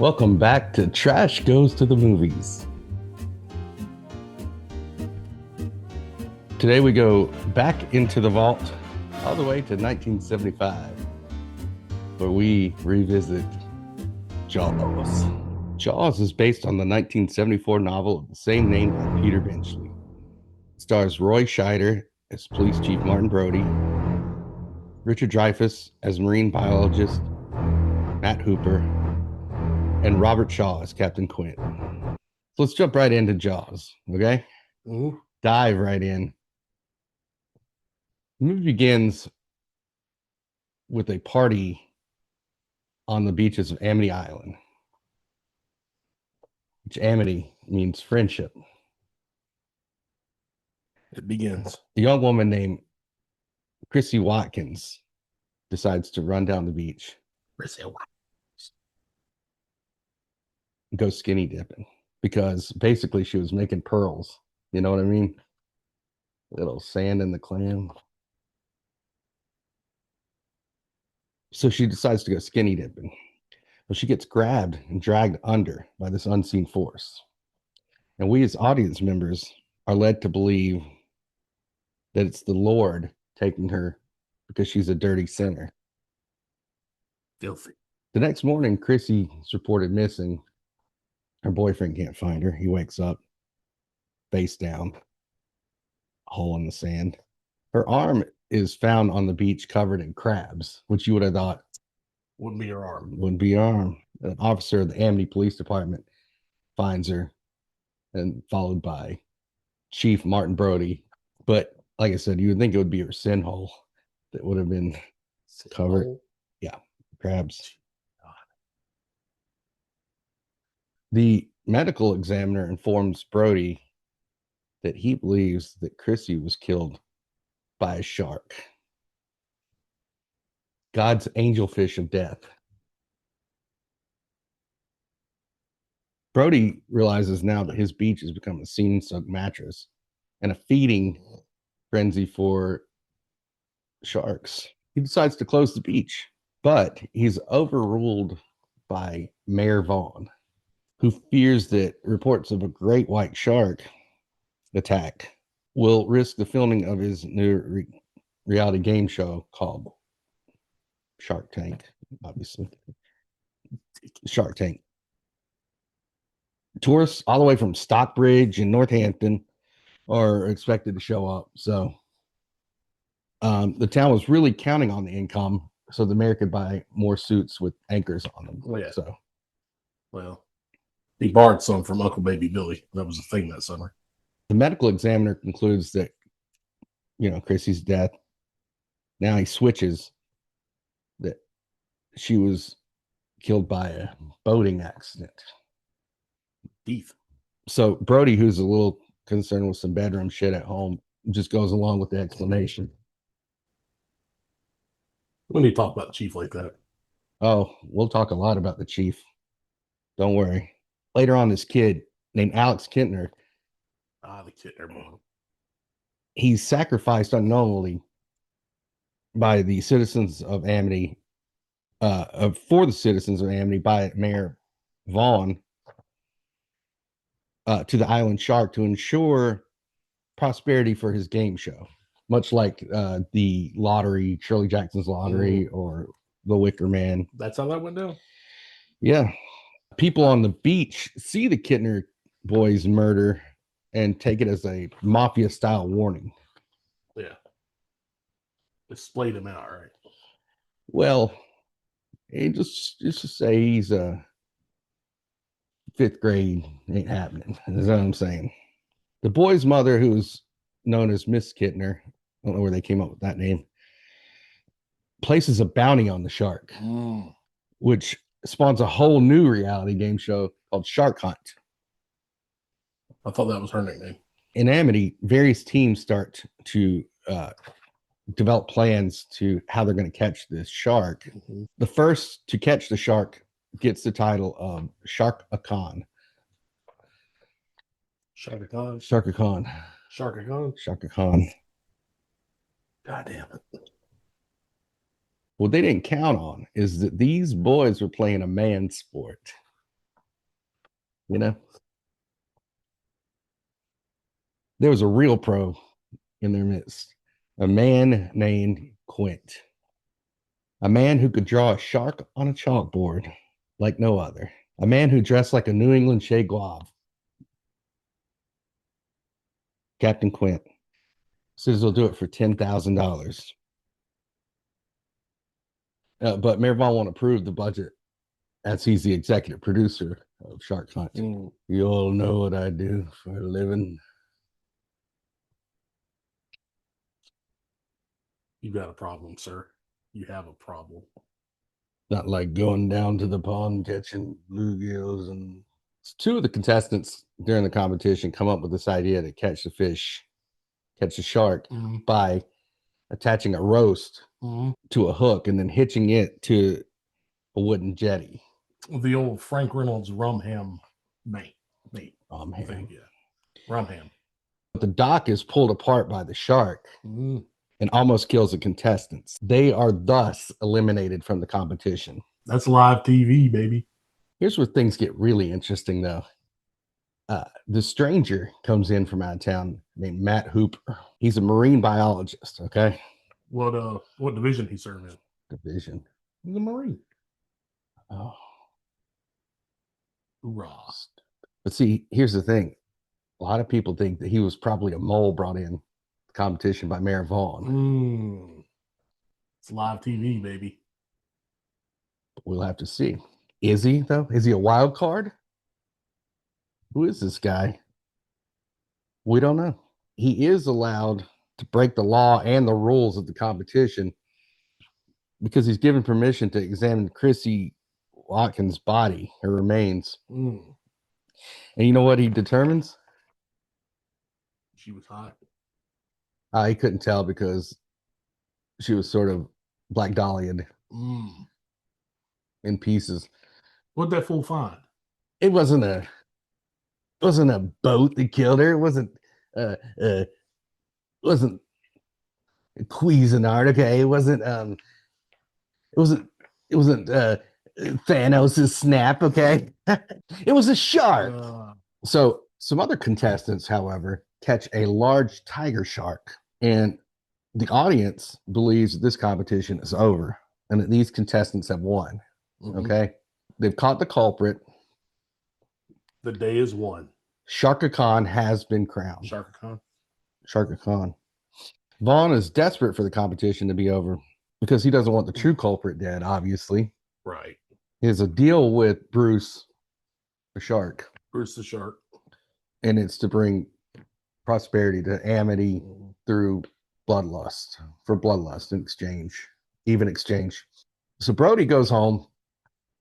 Welcome back to Trashe Goes to the Movies. Today we go back into the vault all the way to 1975, where we revisit Jaws. Jaws is based on the 1974 novel of the same name by Peter Benchley. It stars Roy Scheider as Police Chief Martin Brody, Richard Dreyfuss as marine biologist Matt Hooper, and Robert Shaw as Captain Quint. So let's jump right into Jaws, okay? Mm-hmm. Dive right in. The movie begins with a party on the beaches of Amity Island, which amity means friendship. It begins. A young woman named Chrissy Watkins decides to run down the beach and go skinny dipping because basically she was making pearls. You know what I mean? Little sand in the clam. So she decides to go skinny dipping. Well, she gets grabbed and dragged under by this unseen force. And we as audience members are led to believe that it's the Lord taking her because she's a dirty sinner. Filthy. The next morning, Chrissy is reported missing. Her boyfriend can't find her. He wakes up face down, hole in the sand. Her arm is found on the beach covered in crabs, which you would have thought Wouldn't be your arm. wouldn't be her arm. An officer of the Amity Police Department finds her, and followed by Chief Martin Brody. But like I said, you would think it would be her sin hole that would have been covered. Yeah, crabs. The medical examiner informs Brody that he believes that Chrissy was killed by a shark. God's angelfish of death. Brody realizes now that his beach has become a scene-soaked mattress and a feeding frenzy for sharks. He decides to close the beach, but he's overruled by Mayor Vaughn, who fears that reports of a great white shark attack will risk the filming of his new reality game show called Shark Tank, obviously. Shark Tank. Tourists all the way from Stockbridge and Northampton are expected to show up. So the town was really counting on the income so the mayor could buy more suits with anchors on them. Oh, yeah. So, well, he borrowed some from Uncle Baby Billy. That was the thing that summer. The medical examiner concludes that, Chrissy's death. Now he switches that she was killed by a boating accident. Thief. So Brody, who's a little concerned with some bedroom shit at home, just goes along with the explanation. We need to talk about the chief like that. Oh, we'll talk a lot about the chief. Don't worry. Later on, this kid named Alex Kintner. The Kintner boy. He's sacrificed unknowingly by the citizens of Amity, for the citizens of Amity by Mayor Vaughn to the Island Shark to ensure prosperity for his game show, much like the lottery, Shirley Jackson's lottery, or the Wicker Man. That's how that went down? Yeah. People on the beach see the Kintner boys' murder and take it as a mafia-style warning. Yeah. It splayed him out, right? Well, just say he's a fifth grade ain't happening. Is what I'm saying. The boy's mother, who's known as Miss Kintner, I don't know where they came up with that name, places a bounty on the shark, which spawns a whole new reality game show called Shark Hunt. I thought that was her nickname. In Amity, various teams start to develop plans to how they're going to catch this shark. Mm-hmm. The first to catch the shark gets the title of Shark-a-con. Shark-a-con. Shark-a-con. Shark-a-con. Shark-a-con. God damn it. What they didn't count on is that these boys were playing a man sport. You know, there was a real pro in their midst, a man named Quint, a man who could draw a shark on a chalkboard like no other, a man who dressed like a New England Shea Guave. Captain Quint says he'll do it for $10,000. But Mayor Vaughn won't approve the budget as he's the executive producer of Shark Hunt. You all know what I do for a living. You got a problem, sir. You have a problem. Not like going down to the pond catching bluegills. And two of the contestants during the competition come up with this idea to catch the fish, catch the shark by attaching a roast to a hook and then hitching it to a wooden jetty. The old Frank Reynolds rum ham mate. Ham. Yeah. Rum ham. But the dock is pulled apart by the shark and almost kills the contestants. They are thus eliminated from the competition. That's live TV, baby. Here's where things get really interesting, though. The stranger comes in from out of town named Matt Hooper. He's a marine biologist, okay? What division he served in? Division. He's a Marine. Oh. Hoorah. But see, here's the thing. A lot of people think that he was probably a mole brought in the competition by Mayor Vaughn. It's live TV, baby. We'll have to see. Is he, though? Is he a wild card? Who is this guy? We don't know. He is allowed to break the law and the rules of the competition because he's given permission to examine Chrissy Watkins' body, her remains. And you know what he determines? She was hot. He couldn't tell because she was sort of Black Dahlia'd in pieces. What'd that fool find? It wasn't a boat that killed her. It wasn't Cuisinart, okay? It wasn't Thanos' snap, okay? It was a shark. So some other contestants, however, catch a large tiger shark, and the audience believes that this competition is over and that these contestants have won. Okay, they've caught the culprit. The day is won. Sharka Khan has been crowned. Sharka Khan. Vaughn is desperate for the competition to be over because he doesn't want the true culprit dead, obviously. Right. He has a deal with Bruce the Shark. Bruce the Shark. And it's to bring prosperity to Amity through bloodlust, in exchange, even exchange. So Brody goes home.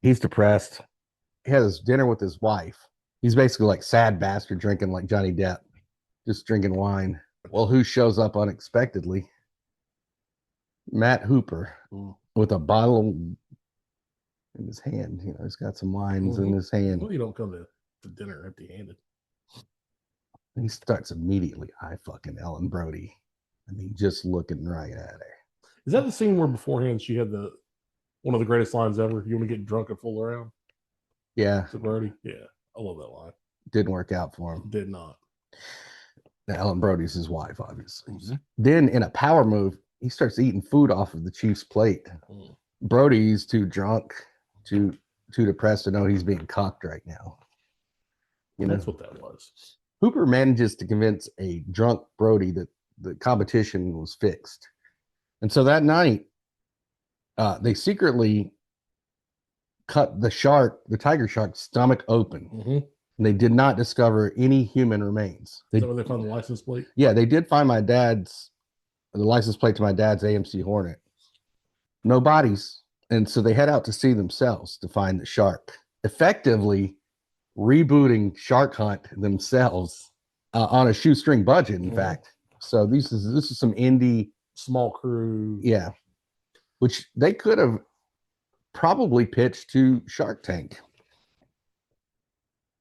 He's depressed. He has dinner with his wife. He's basically like sad bastard drinking like Johnny Depp, just drinking wine. Well, who shows up unexpectedly? Matt Hooper with a bottle in his hand. You know, he's got some wines in his hand. Well, you don't come to dinner empty-handed. He starts immediately. I fucking Ellen Brody. I mean, just looking right at her. Is that the scene where beforehand she had one of the greatest lines ever? You want to get drunk and fool around? Yeah. To Brody? Yeah. I love that line. Didn't work out for him. Did not. Now, Ellen Brody's his wife, obviously. Then, in a power move, he starts eating food off of the Chief's plate. Brody's too drunk, too depressed to know he's being cucked right now. That's what that was. Hooper manages to convince a drunk Brody that the competition was fixed. And so that night, they secretly cut the tiger shark's stomach open. And they did not discover any human remains. Is that where they found the license plate? Yeah, they did find the license plate to my dad's AMC Hornet. No bodies. And so they head out to sea themselves to find the shark, effectively rebooting Shark Hunt themselves on a shoestring budget, in fact. So this is some indie small crew. Yeah. Which they could have probably pitched to Shark Tank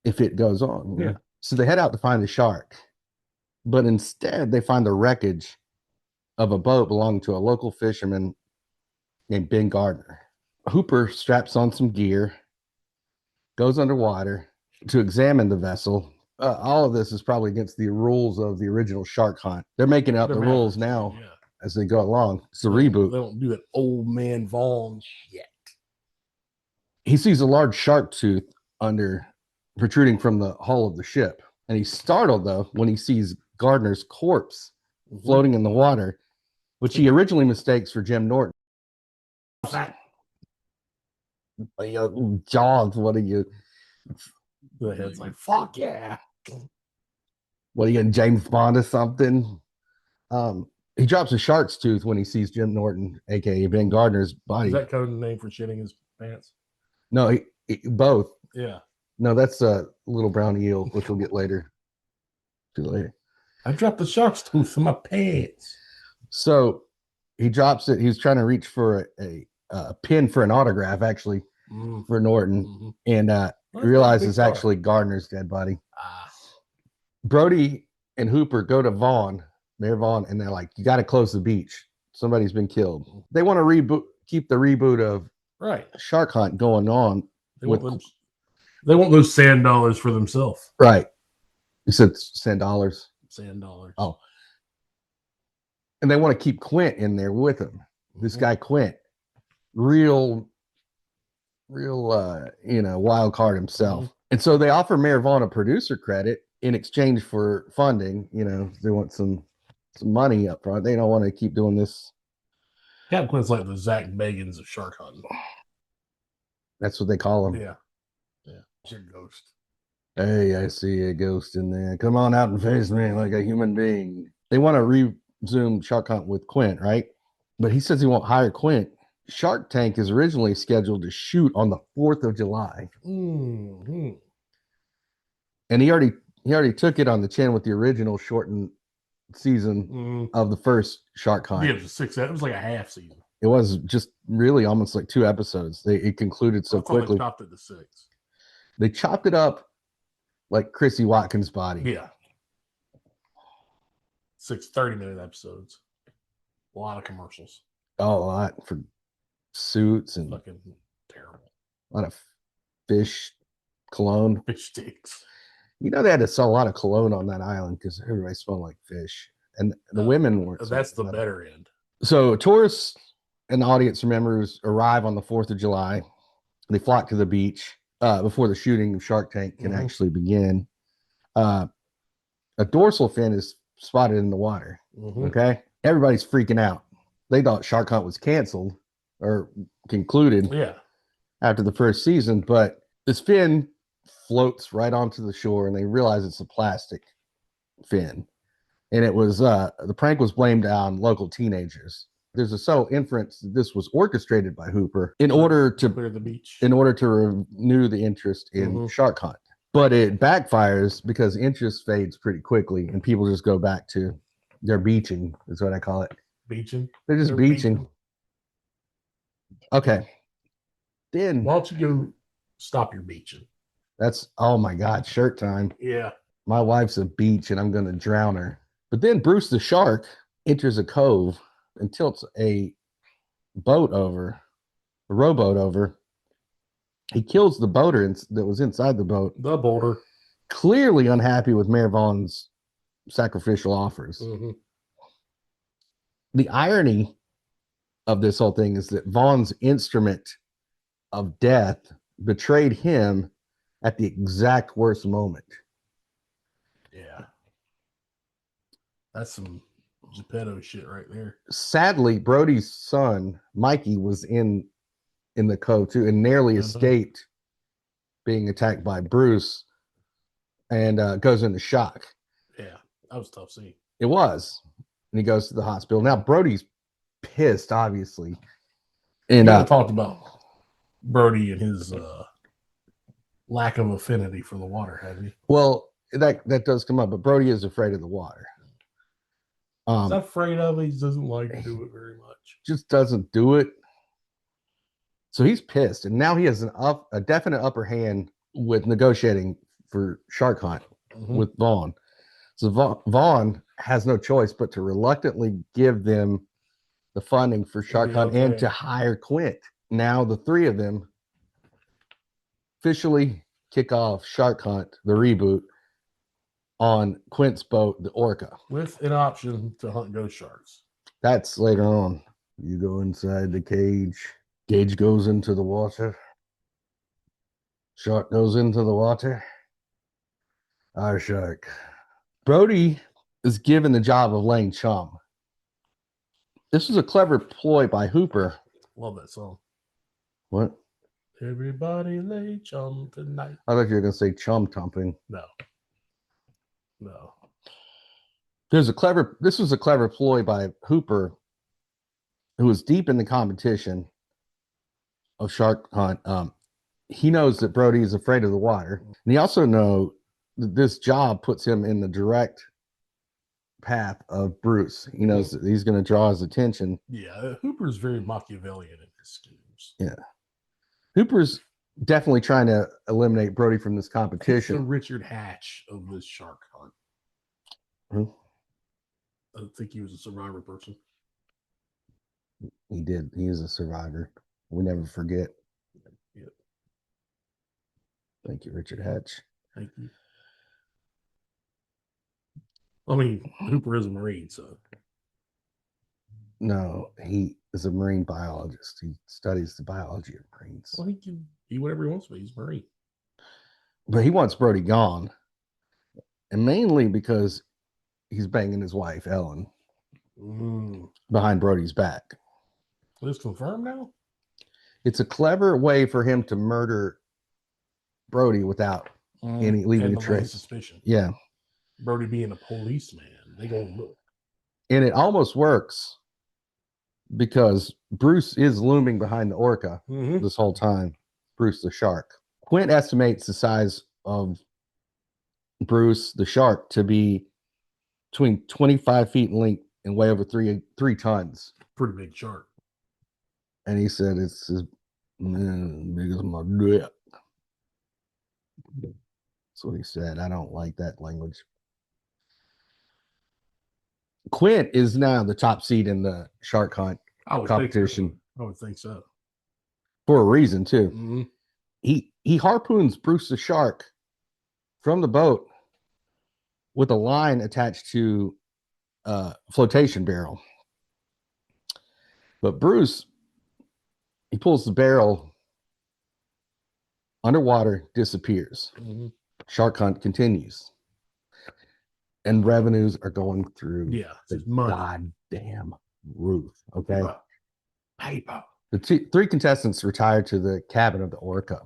if it goes on. Yeah. So they head out to find the shark, but instead they find the wreckage of a boat belonging to a local fisherman named Ben Gardner. Hooper straps on some gear, goes underwater, to examine the vessel. All of this is probably against the rules of the original Shark Hunt. They're making up the rules now as they go along. It's a reboot. They don't do that old man Vaughn shit. He sees a large shark tooth protruding from the hull of the ship. And he's startled, though, when he sees Gardner's corpse floating in the water, which he originally mistakes for Jim Norton. Jaws, what are you? The head's like, fuck yeah. What are you, James Bond or something? He drops a shark's tooth when he sees Jim Norton, aka Ben Gardner's body. Is that code name for shitting his pants? No, he both. Yeah. No, that's a little brown eel, which we'll get later. I dropped the shark's tooth in my pants. So he drops it. He's trying to reach for a pin for an autograph, actually, for Norton, and realizes it's actually Gardner's dead body. Brody and Hooper go to Mayor Vaughn, and they're like, "You got to close the beach. Somebody's been killed." They want to keep the reboot of Shark Hunt going on. They want those sand dollars for themselves. Right. You said sand dollars. Sand dollars. Oh. And they want to keep Quint in there with him. This guy Quint, real wild card himself. And so they offer Mayor Vaughn a producer credit in exchange for funding. They want some money up front. They don't want to keep doing this. Cap Quint's like the Zach Bagans of shark hunting. That's what they call him. Yeah. It's your ghost. Hey, I see a ghost in there. Come on out and face me like a human being. They want to resume Shark Hunt with Quint, right? But he says he won't hire Quint. Shark Tank is originally scheduled to shoot on the 4th of July. Mm-hmm. And he already took it on the chin with the original shortened season of the first Shark Hunt. Yeah, it was like a half season. It was just really almost like 2 episodes. It concluded so quickly. They chopped it to 6. They chopped it up like Chrissy Watkins' body. Yeah. 6 30-minute episodes. A lot of commercials. Oh, a lot for suits and fucking terrible. A lot of fish cologne. Fish sticks. They had to sell a lot of cologne on that island because everybody smelled like fish. And the women weren't. That's the better end. So tourists and audience members arrive on the 4th of July. They flock to the beach before the shooting of Shark Tank can actually begin. A dorsal fin is spotted in the water. Okay. Everybody's freaking out. They thought Shark Hunt was canceled or concluded after the first season, but this fin floats right onto the shore and they realize it's a plastic fin. And it was the prank was blamed on local teenagers. There's a subtle inference that this was orchestrated by Hooper in order to clear the beach, in order to renew the interest in Shark Hunt. But it backfires because interest fades pretty quickly and people just go back to their beaching, is what I call it. Beaching? They're just beaching. Okay. Then why don't you go stop your beaching? That's, oh my God, shirt time. Yeah. My wife's a beach and I'm going to drown her. But then Bruce the shark enters a cove and tilts a rowboat over. He kills the boater that was inside the boat. The boater. Clearly unhappy with Mayor Vaughn's sacrificial offers. The irony of this whole thing is that Vaughn's instrument of death betrayed him at the exact worst moment. Yeah. That's some Geppetto shit right there. Sadly, Brody's son, Mikey, was in the cove too and narrowly escaped being attacked by Bruce and goes into shock. Yeah, that was a tough scene. It was. And he goes to the hospital. Now, Brody's pissed, obviously. And talked about Brody and his lack of affinity for the water, hadn't he? Well, that does come up, but Brody is afraid of the water. He's not afraid of it. He doesn't like to do it very much. Just doesn't do it. So he's pissed, and now he has a definite upper hand with negotiating for Shark Hunt with Vaughn. So Vaughn has no choice but to reluctantly give them the funding for Shark Hunt and to hire Quint. Now the three of them officially kick off Shark Hunt, the reboot, on Quint's boat, the Orca. With an option to hunt ghost sharks. That's later on. You go inside the cage. Gage goes into the water. Shark goes into the water. Our shark. Brody is given the job of laying chum. This was a clever ploy by Hooper. Love that song. What? Everybody lay chum tonight. I thought you were going to say chum tumping. No. This was a clever ploy by Hooper, who was deep in the competition of Shark Hunt. He knows that Brody is afraid of the water. And he also knows that this job puts him in the direct path of Bruce. He knows that he's going to draw his attention. Yeah, Hooper's very Machiavellian in his schemes. Yeah. Hooper's definitely trying to eliminate Brody from this He's the competition. Richard Hatch of this Shark Hunt. Who? I think he was a Survivor person. He did. He is a survivor. We never forget. Yep. Thank you, Richard Hatch. Thank you. I mean, Hooper is a Marine, so. No, he is a marine biologist. He studies the biology of marines. Well, he can be whatever he wants to be. He's a Marine. But he wants Brody gone. And mainly because he's banging his wife, Ellen, behind Brody's back. Is confirmed now? It's a clever way for him to murder Brody without any leaving a trace. Suspicion. Yeah. Brody being a policeman, they gonna look. And it almost works because Bruce is looming behind the Orca this whole time. Bruce the shark. Quint estimates the size of Bruce the shark to be between 25 feet in length and weigh over three tons. Pretty big shark. And he said it's as big as my dick. That's what he said. I don't like that language. Quint is now the top seed in the shark hunt competition. I would think so. For a reason, too. He harpoons Bruce the shark from the boat with a line attached to a flotation barrel. But Bruce, he pulls the barrel underwater, disappears. Shark hunt continues. And revenues are going through the goddamn roof. Okay. Paper. The three contestants retire to the cabin of the Orca.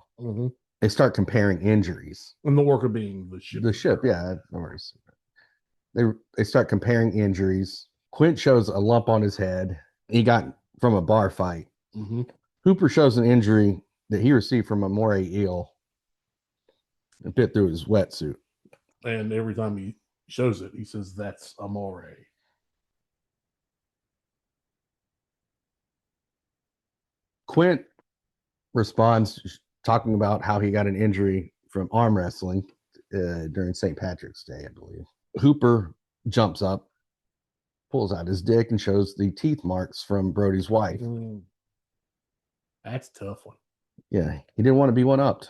They start comparing injuries. And the Orca being the ship. The ship, yeah. No worries. They start comparing injuries. Quint shows a lump on his head. He got from a bar fight. Hooper shows an injury that he received from a moray eel. It bit through his wetsuit. And every time he shows it, he says, "That's a moray." Quint responds talking about how he got an injury from arm wrestling during St. Patrick's Day, I believe. Hooper jumps up, pulls out his dick, and shows the teeth marks from Brody's wife. That's a tough one. Yeah, he didn't want to be one-upped.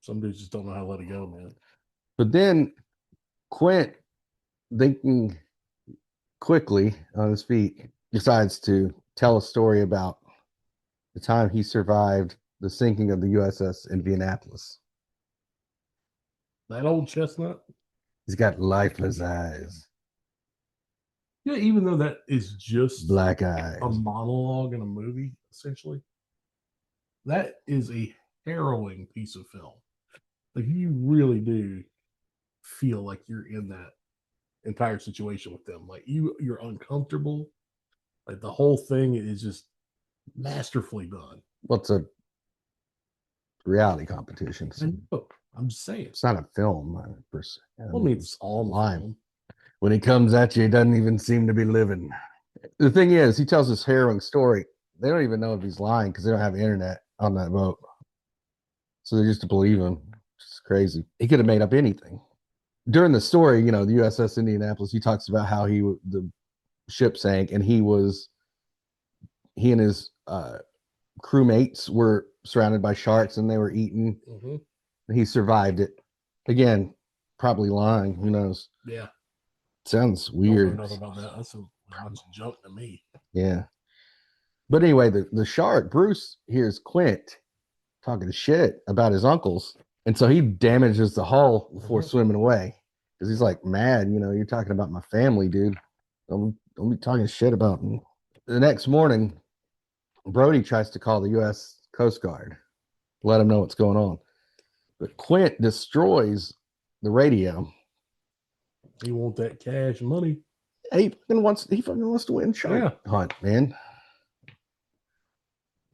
Some dudes just don't know how to let it go, man. But then Quint, thinking quickly on his feet, decides to tell a story about the time he survived the sinking of the USS Indianapolis. That old chestnut? He's got lifeless eyes. Yeah, even though that is just black eyes, a monologue in a movie, essentially, that is a harrowing piece of film. Like, you really do feel like you're in that entire situation with them. Like, you're uncomfortable. Like, the whole thing is just masterfully done. What's a reality competition? I'm just saying. It's not a film, per se. I mean, it's all live. When he comes at you, he doesn't even seem to be living. The thing is, he tells this harrowing story. They don't even know if he's lying because they don't have internet on that boat. So they just believe him. It's crazy. He could have made up anything. During the story, the USS Indianapolis, he talks about how the ship sank, and he and his crewmates were surrounded by sharks and they were eaten. Mm-hmm. He survived it. Again, probably lying. Who knows? Yeah. Sounds Don't weird. know nothing about that. That's a bunch of junk to me. Yeah. But anyway, the shark, Bruce, hears Quint talking shit about his uncles. And so he damages the hull before swimming away. Because he's like, mad, you're talking about my family, dude. Don't be talking shit about me. The next morning, Brody tries to call the U.S. Coast Guard, let him know what's going on. But Quint destroys the radio. He want that cash money. He fucking wants to win shark hunt, man.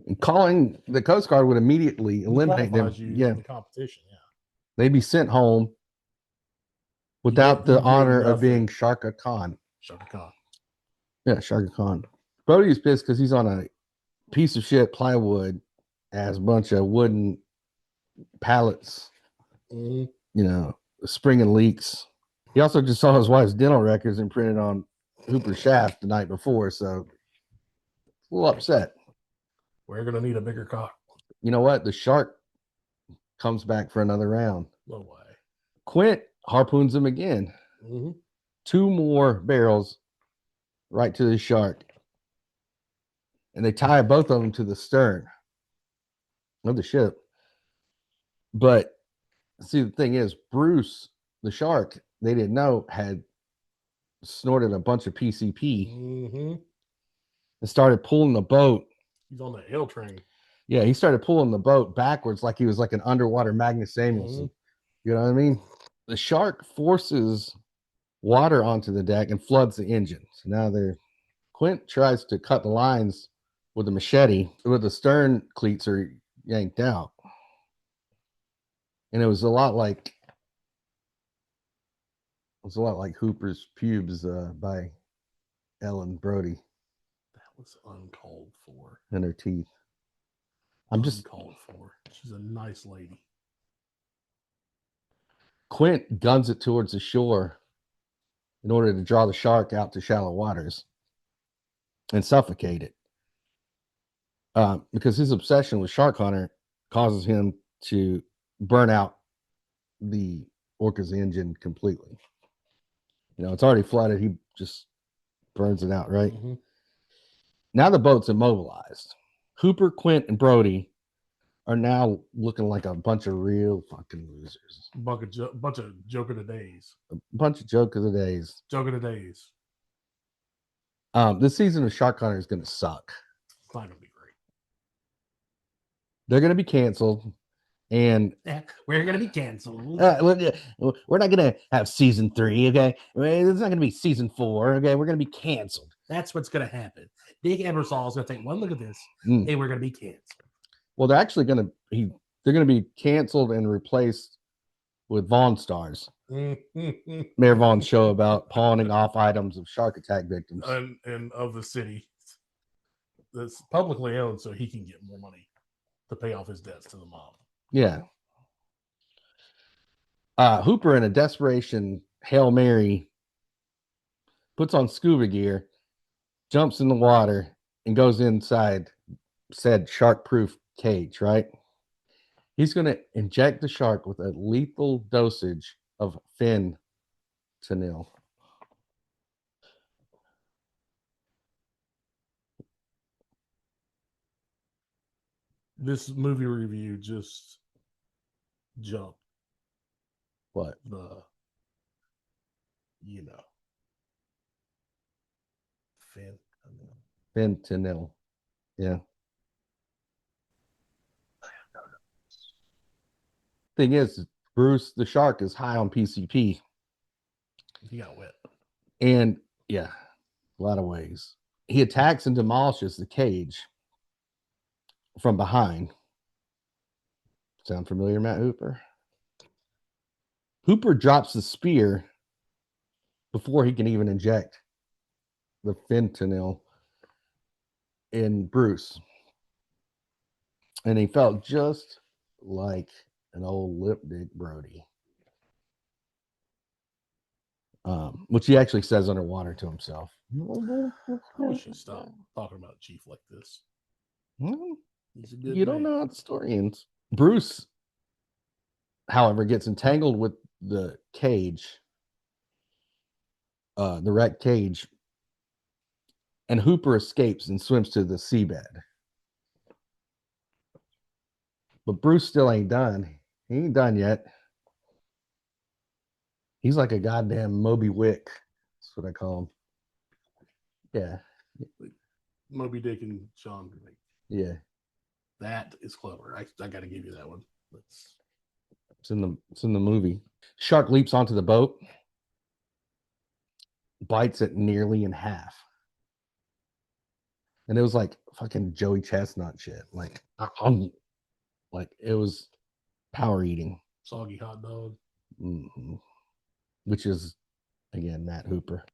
And calling the Coast Guard would immediately eliminate them. You in the competition. Yeah, they'd be sent home without the honor of being Sharka Khan. Shaka Khan. Yeah, Sharka Khan. Brody is pissed because he's on a piece of shit plywood as a bunch of wooden pallets, springing leaks. He also just saw his wife's dental records imprinted on Hooper's shaft the night before, so a little upset. We're going to need a bigger cock. You know what? The shark comes back for another round. No way. Quint harpoons him again. 2 more barrels right to the shark. And they tie both of them to the stern of the ship. But see, the thing is, Bruce, the shark, they didn't know, had snorted a bunch of PCP and started pulling the boat. He's on the L train. Yeah, he started pulling the boat backwards like he was like an underwater Magnus Samuelson. You know what I mean? The shark forces water onto the deck and floods the engine. So now Quint tries to cut the lines with a machete, but the stern cleats are yanked out. And it was a lot like Hooper's pubes by Ellen Brody. That was uncalled for. And her teeth. Uncalled for. She's a nice lady. Quint guns it towards the shore in order to draw the shark out to shallow waters and suffocate it. Because his obsession with Shark Hunter causes him to burn out the orca's engine completely. It's already flooded. He just burns it out, right? Now the boat's immobilized. Hooper, Quint, and Brody are now looking like a bunch of real fucking losers. Bunch of joke of the days. A bunch of joke of the days. Joke of the days. This season of Shark Hunter is going to suck. It's not going to be great. They're going to be canceled. And we're going to be canceled. We're not going to have season 3, okay? It's not going to be season 4, okay? We're going to be canceled. That's what's going to happen. Dick Ebersol is going to think, well, look at this. Hey, we're going to be canceled. Well, they're actually going to they're going to be canceled and replaced with Vaughn stars. Mayor Vaughn's show about pawning off items of shark attack victims. And of the city that's publicly owned so he can get more money to pay off his debts to the mob. Yeah. Hooper, in a desperation Hail Mary, puts on scuba gear, jumps in the water, and goes inside said shark-proof cage, right? He's going to inject the shark with a lethal dosage of fentanyl. This movie review just jumped. What? Fentanyl. Yeah. Thing is, Bruce the shark is high on PCP. He got wet. And yeah, a lot of ways. He attacks and demolishes the cage from behind. Sound familiar, Matt Hooper? Hooper drops the spear before he can even inject the fentanyl in Bruce. And he felt just like an old lip dick Brody. Which he actually says underwater to himself. I wish you stop talking about Chief like this. He's a good You don't man. know how the story ends. Bruce, however, gets entangled with the cage, the wrecked cage, and Hooper escapes and swims to the seabed. But Bruce still ain't done. He ain't done yet. He's like a goddamn Moby Wick. That's what I call him. Yeah. Moby Dick and Sean. Yeah. That is clever. I got to give you that one. It's in the movie. Shark leaps onto the boat, bites it nearly in half. And it was like fucking Joey Chestnut shit. Like it was power eating. Soggy hot dog. Mm-hmm. Which is again Matt Hooper.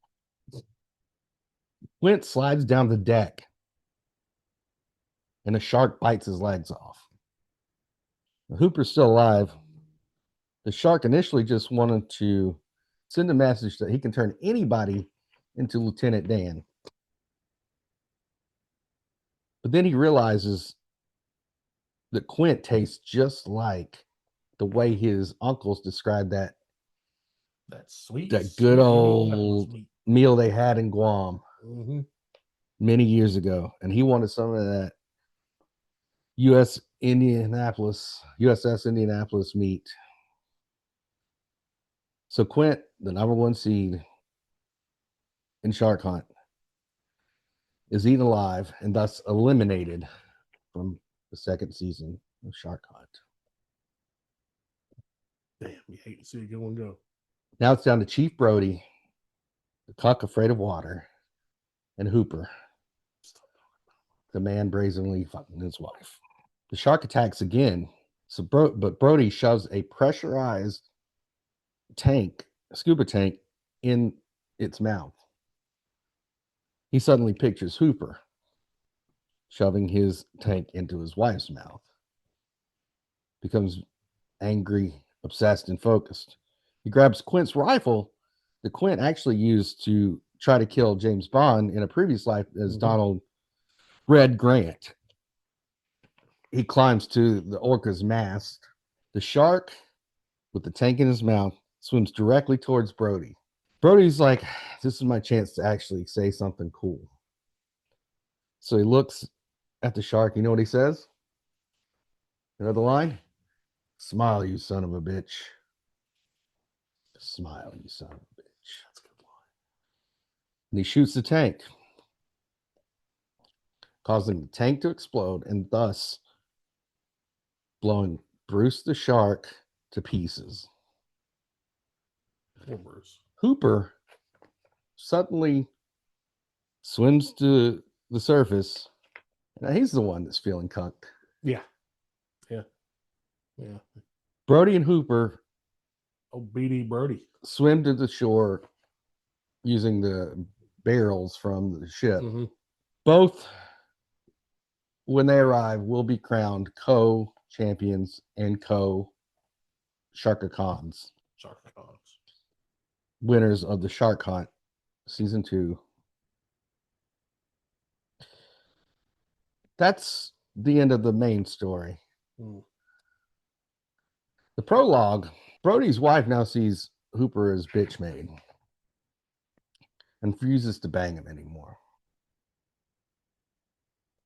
Quint slides down the deck and a shark bites his legs off. Hooper's still alive. The shark initially just wanted to send a message that he can turn anybody into Lieutenant Dan. But then he realizes that Quint tastes just like the way his uncles described that Sweet, good sweet old meal they had in Guam many years ago. And he wanted some of that USS Indianapolis meat. So Quint, the number one seed in Shark Hunt, is eaten alive and thus eliminated from the second season of Shark Hunt. Damn, you hate to see a good one go. Now it's down to Chief Brody, the cuck afraid of water, and Hooper, the man brazenly fucking his wife. The shark attacks again, but Brody shoves a pressurized scuba tank, in its mouth. He suddenly pictures Hooper shoving his tank into his wife's mouth. Becomes angry, obsessed, and focused. He grabs Quint's rifle that Quint actually used to try to kill James Bond in a previous life as Donald Red Grant. He climbs to the orca's mast. The shark, with the tank in his mouth, swims directly towards Brody. Brody's like, this is my chance to actually say something cool. So he looks at the shark. You know what he says? You know the line? Smile, you son of a bitch. Smile, you son of a bitch. That's a good line. And he shoots the tank, causing the tank to explode and thus blowing Bruce the shark to pieces. Poor Bruce. Hooper suddenly swims to the surface. Now he's the one that's feeling cucked. Yeah. Brody and Hooper, BD Brody, swim to the shore using the barrels from the ship. Both, when they arrive, will be crowned co-champions and co-Sharkacons. Winners of the Shark Hunt Season 2. That's the end of the main story. The prologue, Brody's wife now sees Hooper as bitch made and refuses to bang him anymore.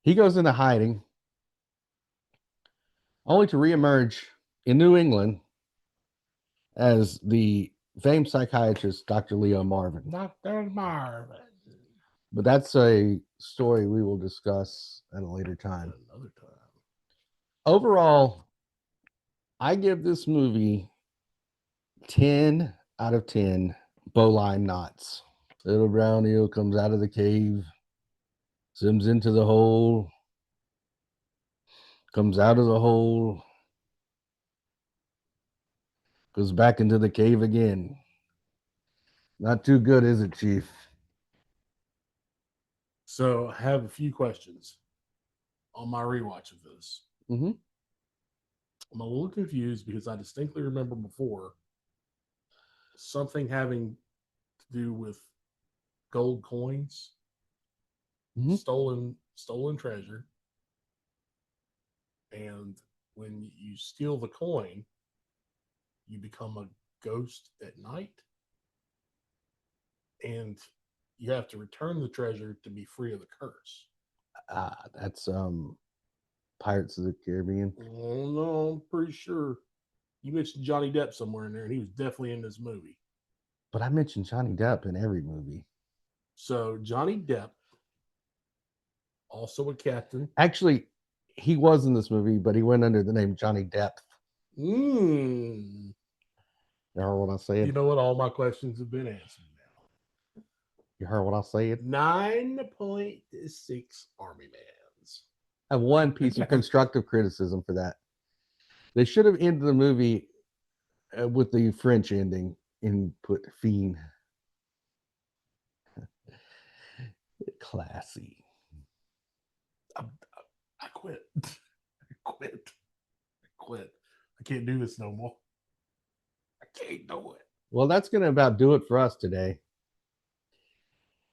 He goes into hiding, only to reemerge in New England as the famed psychiatrist Dr. Leo Marvin. Dr. Marvin. But that's a story we will discuss at a later time. Another time. Overall, I give this movie 10 out of 10 bowline knots. Little brown eel comes out of the cave, swims into the hole, comes out of the hole, goes back into the cave again. Not too good, is it, Chief? So I have a few questions on my rewatch of this. I'm a little confused because I distinctly remember before something having to do with gold coins, stolen treasure. And when you steal the coin, you become a ghost at night, and you have to return the treasure to be free of the curse. That's Pirates of the Caribbean. Oh no, I'm pretty sure you mentioned Johnny Depp somewhere in there, and he was definitely in this movie. But I mentioned Johnny Depp in every movie. So Johnny Depp, also a captain. Actually, he was in this movie, but he went under the name Johnny Depp. Mm. You heard what I said? You know what? All my questions have been answered now. You heard what I said? 9.6 Army Mans. I have one piece of constructive criticism for that. They should have ended the movie with the French ending and put fiend. Classy. I quit. I quit. I quit. I can't do this no more. I can't do it. Well, that's going to about do it for us today.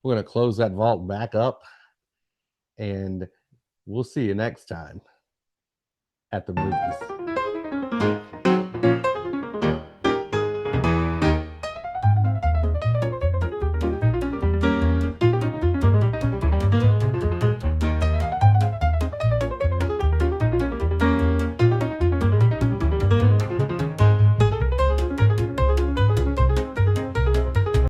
We're going to close that vault back up, and we'll see you next time at the movies.